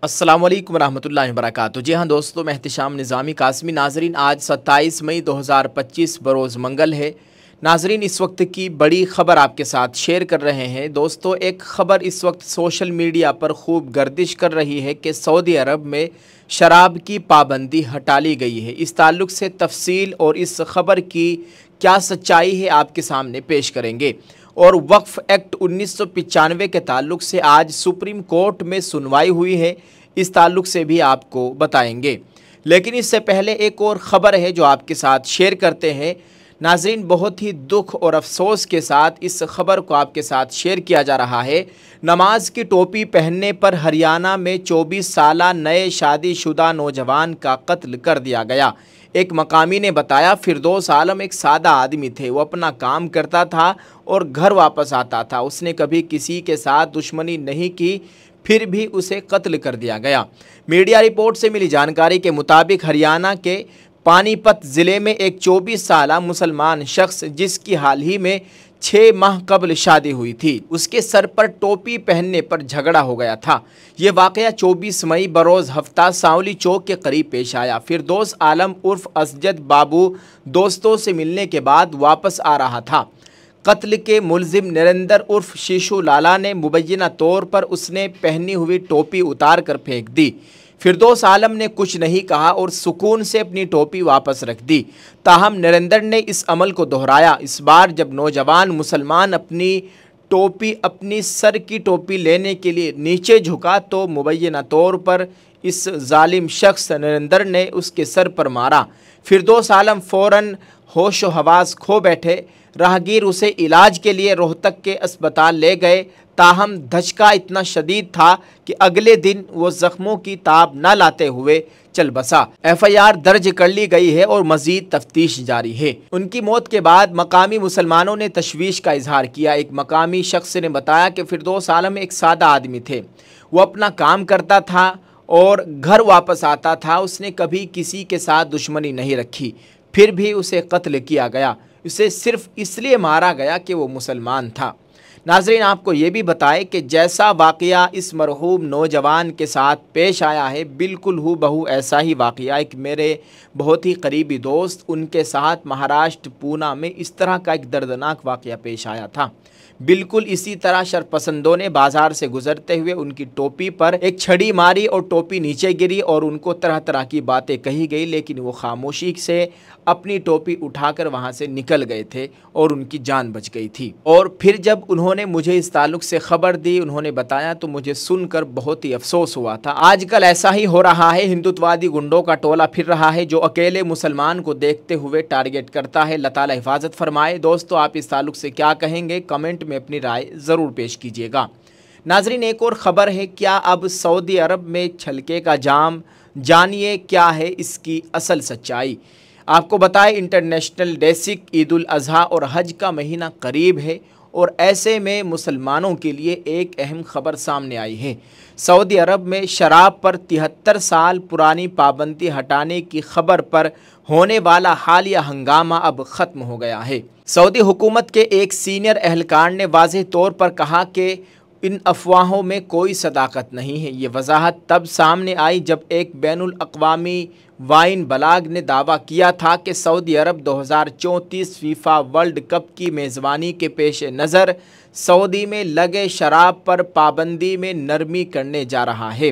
अस्सलाम वालेकुम रहमतुल्लाहि व बरकातुहू। जी हाँ दोस्तों, मैं एहतिशाम निज़ामी कासमी। नाजरीन, आज 27 मई 2025 बरोज़ मंगल है। नाजरीन, इस वक्त की बड़ी ख़बर आपके साथ शेयर कर रहे हैं। दोस्तों, एक ख़बर इस वक्त सोशल मीडिया पर खूब गर्दिश कर रही है कि सऊदी अरब में शराब की पाबंदी हटा ली गई है। इस ताल्लुक़ से तफसील और इस ख़बर की क्या सच्चाई है आपके सामने पेश करेंगे। और वक्फ़ एक्ट 1995 के ताल्लुक़ से आज सुप्रीम कोर्ट में सुनवाई हुई है, इस ताल्लुक़ से भी आपको बताएंगे। लेकिन इससे पहले एक और ख़बर है जो आपके साथ शेयर करते हैं। नाज़रीन, बहुत ही दुख और अफसोस के साथ इस ख़बर को आपके साथ शेयर किया जा रहा है। नमाज की टोपी पहनने पर हरियाणा में 24 साला नए शादीशुदा नौजवान का कत्ल कर दिया गया। एक मकामी ने बताया, फिरदौस आलम एक सादा आदमी थे। वो अपना काम करता था और घर वापस आता था। उसने कभी किसी के साथ दुश्मनी नहीं की, फिर भी उसे कत्ल कर दिया गया। मीडिया रिपोर्ट से मिली जानकारी के मुताबिक हरियाणा के पानीपत ज़िले में एक 24 साला मुसलमान शख्स, जिसकी हाल ही में 6 माह कबल शादी हुई थी, उसके सर पर टोपी पहनने पर झगड़ा हो गया था। ये वाक़या 24 मई बरोज़ हफ्ता सावली चौक के करीब पेश आया। फिरदौस आलम उर्फ असजद बाबू दोस्तों से मिलने के बाद वापस आ रहा था। कत्ल के मुलजिम नरेंद्र उर्फ शीशु लाला ने मुबैना तौर पर उसने पहनी हुई टोपी उतार कर फेंक दी। फिरदौस आलम ने कुछ नहीं कहा और सुकून से अपनी टोपी वापस रख दी। ताहम नरेंद्र ने इस अमल को दोहराया। इस बार जब नौजवान मुसलमान अपनी सर की टोपी लेने के लिए नीचे झुका तो मुबैना तौर पर इस जालिम शख्स नरेंद्र ने उसके सर पर मारा। फिरदौस आलम फ़ौरन होश व हवास खो बैठे। राहगीर उसे इलाज के लिए रोहतक के अस्पताल ले गए। ताहम धचका इतना शदीद था कि अगले दिन वो ज़ख्मों की ताब न लाते हुए चल बसा। FIR दर्ज कर ली गई है और मज़ीद तफ्तीश जारी है। उनकी मौत के बाद मकामी मुसलमानों ने तशवीश का इजहार किया। एक मकामी शख्स ने बताया कि फिरदौस आलम एक सादा आदमी थे। वो अपना काम करता था और घर वापस आता था। उसने कभी किसी के साथ दुश्मनी नहीं रखी, फिर भी उसे कत्ल किया गया। उसे सिर्फ इसलिए मारा गया कि वो मुसलमान था। नाज़रीन, आपको ये भी बताएं कि जैसा वाक़या इस मरहूम नौजवान के साथ पेश आया है, बिल्कुल हूबहू ऐसा ही वाक़या एक मेरे बहुत ही करीबी दोस्त, उनके साथ महाराष्ट्र पूना में इस तरह का एक दर्दनाक वाक़या पेश आया था। बिल्कुल इसी तरह शरपसंदों ने बाजार से गुजरते हुए उनकी टोपी पर एक छड़ी मारी और टोपी नीचे गिरी और उनको तरह तरह की बातें कही गई, लेकिन वो खामोशी से अपनी टोपी उठाकर वहां से निकल गए थे और उनकी जान बच गई थी। और फिर जब उन्होंने मुझे इस ताल्लुक़ से ख़बर दी, उन्होंने बताया, तो मुझे सुनकर बहुत ही अफसोस हुआ था। आजकल ऐसा ही हो रहा है। हिंदुत्ववादी गुंडों का टोला फिर रहा है जो अकेले मुसलमान को देखते हुए टारगेट करता है। अल्लाह ताला हिफाजत फरमाए। दोस्तों, आप इस ताल्लुक़ से क्या कहेंगे? कमेंट में अपनी राय ज़रूर पेश कीजिएगा। नाजरीन, एक और ख़बर है, क्या अब सऊदी अरब में छलके का जाम? जानिए क्या है इसकी असल सच्चाई। आपको बताएं, इंटरनेशनल बेसिक ईद उल अज़हा और हज का महीना करीब है और ऐसे में मुसलमानों के लिए एक अहम खबर सामने आई है। सऊदी अरब में शराब पर 73 साल पुरानी पाबंदी हटाने की खबर पर होने वाला हालिया हंगामा अब ख़त्म हो गया है। सऊदी हुकूमत के एक सीनियर एहलकार ने वाज़ेह तौर पर कहा कि इन अफवाहों में कोई सदाकत नहीं है। ये वजाहत तब सामने आई जब एक बैनुल अक़वामी वाइन बलाग ने दावा किया था कि सऊदी अरब 2034 फीफा वर्ल्ड कप की मेज़बानी के पेश नज़र सऊदी में लगे शराब पर पाबंदी में नरमी करने जा रहा है।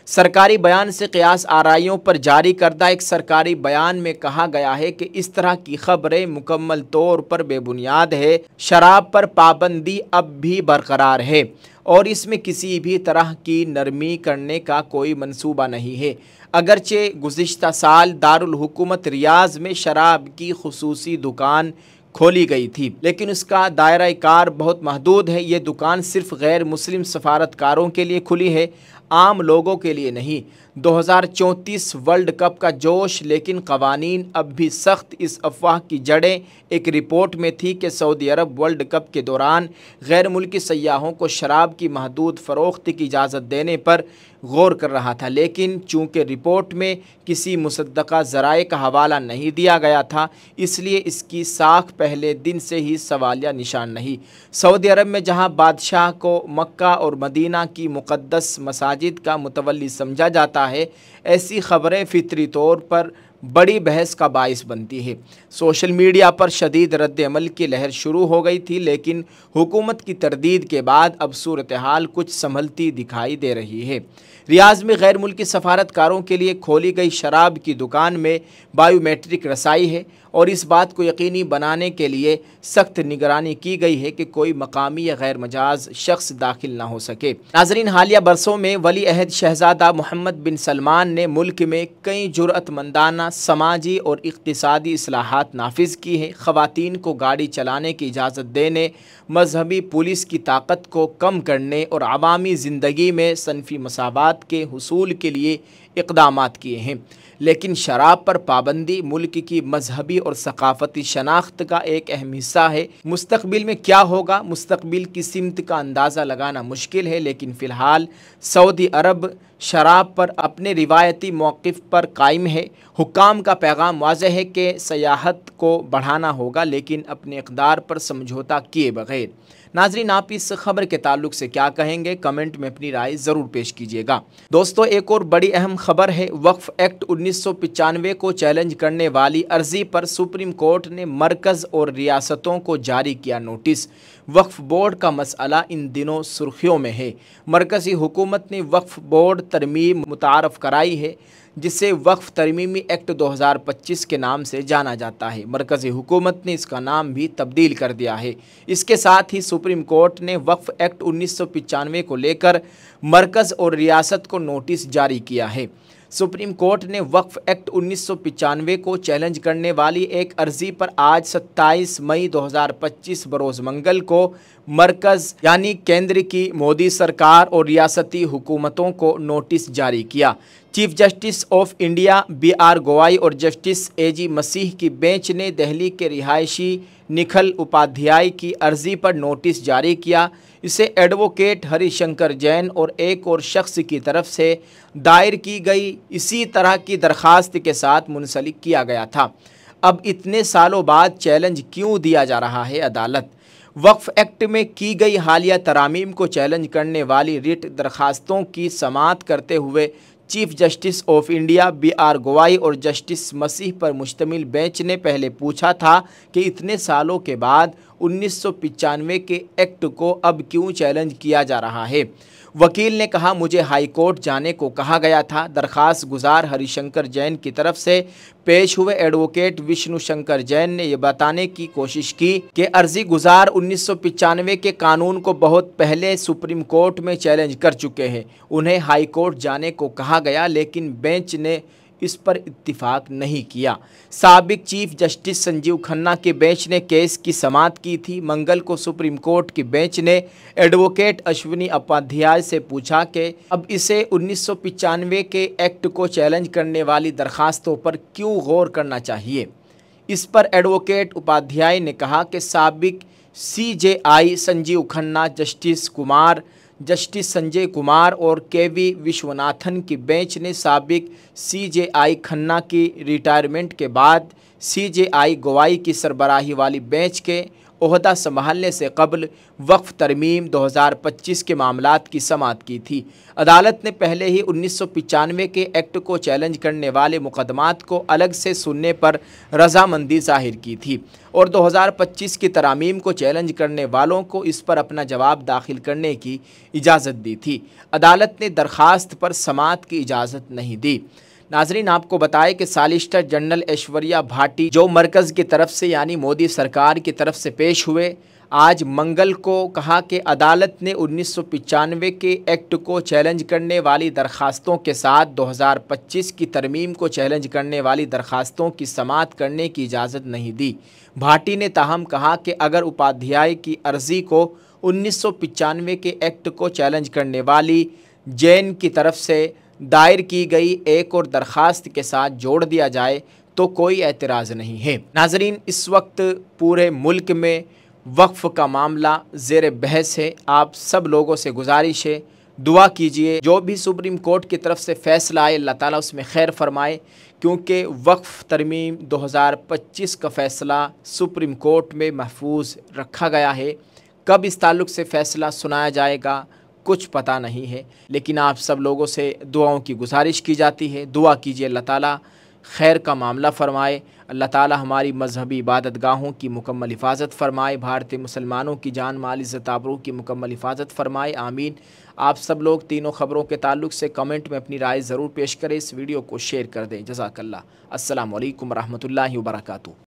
सरकारी बयान से क़ियास आराइयों पर जारी करदा एक सरकारी बयान में कहा गया है कि इस तरह की खबरें मुकम्मल तौर पर बेबुनियाद है। शराब पर पाबंदी अब भी बरकरार है और इसमें किसी भी तरह की नरमी करने का कोई मंसूबा नहीं है। अगरचे गुज़िश्ता साल दारुल हुकूमत रियाज़ में शराब की खुसूसी दुकान खोली गई थी, लेकिन उसका दायरा कार बहुत महदूद है। ये दुकान सिर्फ गैर मुस्लिम सफारतकारों के लिए खुली है, आम लोगों के लिए नहीं। 2034 वर्ल्ड कप का जोश, लेकिन कवानीन अब भी सख्त। इस अफवाह की जड़ें एक रिपोर्ट में थी कि सऊदी अरब वर्ल्ड कप के दौरान गैर मुल्की सयाहों को शराब की महदूद फ़रोख्त की इजाज़त देने पर गौर कर रहा था, लेकिन चूंकि रिपोर्ट में किसी मुसद्दक़ा ज़राए का हवाला नहीं दिया गया था, इसलिए इसकी साख पहले दिन से ही सवालिया निशान रही। सऊदी अरब में जहां बादशाह को मक्का और मदीना की मुक़द्दस मसाजिद का मुतवल्ली समझा जाता है, ऐसी ख़बरें फितरी तौर पर बड़ी बहस का बाइस बनती है। सोशल मीडिया पर शदीद रद्द अमल की लहर शुरू हो गई थी, लेकिन हुकूमत की तरदीद के बाद अब सूरत हाल कुछ संभलती दिखाई दे रही है। रियाज में गैर मुल्की सफारतकारों के लिए खोली गई शराब की दुकान में बायोमेट्रिक रसाई है और इस बात को यकीनी बनाने के लिए सख्त निगरानी की गई है कि कोई मकामी या गैर मजाज शख्स दाखिल ना हो सके। नाज़रीन, हालिया बरसों में वली अहद शहजादा मोहम्मद बिन सलमान ने मुल्क में कई जुर्अतमंदाना समाजी और इक़्तिसादी इस्लाहात नाफिज की है। ख़वातीन को गाड़ी चलाने की इजाज़त देने, मजहबी पुलिस की ताकत को कम करने और अवामी ज़िंदगी में सनफ़ी मसावात के हुसूल के लिए इक़दामात किए हैं। लेकिन शराब पर पाबंदी मुल्क की मजहबी और सकाफ़ती शनाख्त का एक अहम हिस्सा है। मुस्तक़बिल में क्या होगा, मुस्तक़बिल की सिमत का अंदाज़ा लगाना मुश्किल है, लेकिन फ़िलहाल सऊदी अरब शराब पर अपने रिवायती मौक़िफ़ पर कायम है। हुक्काम का पैगाम वाज़ेह है कि सयाहत को बढ़ाना होगा, लेकिन अपने इक़दार पर समझौता किए बग़ैर। नाज़रीन, आप इस खबर के ताल्लुक से क्या कहेंगे, कमेंट में अपनी राय ज़रूर पेश कीजिएगा। दोस्तों, एक और बड़ी अहम खबर है। वक्फ़ एक्ट 1995 को चैलेंज करने वाली अर्ज़ी पर सुप्रीम कोर्ट ने मरकज़ और रियासतों को जारी किया नोटिस। वक्फ़ बोर्ड का मसला इन दिनों सुर्खियों में है। मरकज़ी हुकूमत ने वक्फ़ बोर्ड तरमीम मुतारफ़ कराई है, जिसे वक्फ़ तरमीमी एक्ट 2025 के नाम से जाना जाता है। मरकज़ी हुकूमत ने इसका नाम भी तब्दील कर दिया है। इसके साथ ही सुप्रीम कोर्ट ने वक्फ़ एक्ट 1995 को लेकर मरकज़ और रियासत को नोटिस जारी किया है। सुप्रीम कोर्ट ने वक्फ़ एक्ट 1995 को चैलेंज करने वाली एक अर्ज़ी पर आज 27 मई 2025 बरोज़ मंगल को मरकज़ यानी केंद्र की मोदी सरकार और रियासती हुकूमतों को नोटिस जारी किया। Chief justice of India BR गवाई और जस्टिस AG मसीह की बेंच ने दिल्ली के रिहायशी निखिल उपाध्याय की अर्ज़ी पर नोटिस जारी किया। इसे एडवोकेट हरिशंकर जैन और एक और शख्स की तरफ से दायर की गई इसी तरह की दरख्वास्त के साथ मुंसलिक किया गया था। अब इतने सालों बाद चैलेंज क्यों दिया जा रहा है अदालत? वक्फ़ एक्ट में की गई हालिया तरामीम को चैलेंज करने वाली रिट दरख्वास्तों की समाअत करते हुए chief justice of India BR गवाई और जस्टिस मसीह पर मुश्तमिल बेंच ने पहले पूछा था कि इतने सालों के बाद 1995 के एक्ट को अब क्यों चैलेंज किया जा रहा है। वकील ने कहा, मुझे हाई कोर्ट जाने को कहा गया था। दरख्वास्त गुजार हरिशंकर जैन की तरफ से पेश हुए एडवोकेट विष्णु शंकर जैन ने यह बताने की कोशिश की कि अर्जी गुजार 1995 के कानून को बहुत पहले सुप्रीम कोर्ट में चैलेंज कर चुके हैं। उन्हें हाई कोर्ट जाने को कहा गया, लेकिन बेंच ने इस पर इत्तिफाक नहीं किया। साबिक चीफ जस्टिस संजीव खन्ना के बेंच ने केस की समाअत की थी। मंगल को सुप्रीम कोर्ट की बेंच ने एडवोकेट अश्विनी उपाध्याय से पूछा कि अब इसे 1995 के एक्ट को चैलेंज करने वाली दरखास्तों पर क्यों गौर करना चाहिए। इस पर एडवोकेट उपाध्याय ने कहा कि साबिक CJI संजीव खन्ना, जस्टिस संजय कुमार और KV विश्वनाथन की बेंच ने साबिक CJI खन्ना की रिटायरमेंट के बाद CJI गवाई की सरबराही वाली बेंच के ओहदा संभालने से कबल वक्फ़ तरमीम 2025 के मामलात की समाअत की थी। अदालत ने पहले ही 1995 के एक्ट को चैलेंज करने वाले मुकदमात को अलग से सुनने पर रजामंदी जाहिर की थी और 2025 की तरामीम को चैलेंज करने वालों को इस पर अपना जवाब दाखिल करने की इजाज़त दी थी। अदालत ने दरख्वास्त पर समाअत की इजाज़त नहीं दी। नाजरीन, आपको बताएं कि सॉलिसिटर जनरल ऐश्वर्या भाटी जो मरकज़ की तरफ से यानी मोदी सरकार की तरफ से पेश हुए, आज मंगल को कहा कि अदालत ने 1995 के एक्ट को चैलेंज करने वाली दरखास्तों के साथ 2025 की तरमीम को चैलेंज करने वाली दरखास्तों की समाअत करने की इजाज़त नहीं दी। भाटी ने ताहम कहा कि अगर उपाध्याय की अर्ज़ी को 1995 के एक्ट को चैलेंज करने वाली जैन की तरफ से दायर की गई एक और दरख्वास्त के साथ जोड़ दिया जाए तो कोई एतराज़ नहीं है। नाजरीन, इस वक्त पूरे मुल्क में वक्फ़ का मामला ज़ेर बहस है। आप सब लोगों से गुजारिश है, दुआ कीजिए जो भी सुप्रीम कोर्ट की तरफ से फ़ैसला आए अल्लाह ताला उसमें खैर फरमाए, क्योंकि वक्फ़ तरमीम 2025 का फ़ैसला सुप्रीम कोर्ट में महफूज रखा गया है। कब इस ताल्लुक़ से फ़ैसला सुनाया जाएगा कुछ पता नहीं है, लेकिन आप सब लोगों से दुआओं की गुजारिश की जाती है। दुआ कीजिए अल्लाह ताला खैर का मामला फ़रमाए, अल्लाह ताला हमारी मजहबी इबादत गाहों की मुकम्मल हिफाजत फ़रमाए, भारतीय मुसलमानों की जान माल इज़्ज़त आबरू की मुकम्मल हिफाजत फ़रमाए, आमीन। आप सब लोग तीनों ख़बरों के ताल्लुक़ से कमेंट में अपनी राय ज़रूर पेश करें, इस वीडियो को शेयर कर दें। जज़ाकल्लाह। अस्सलामु अलैकुम रहमतुल्लाहि व बरकातुहू।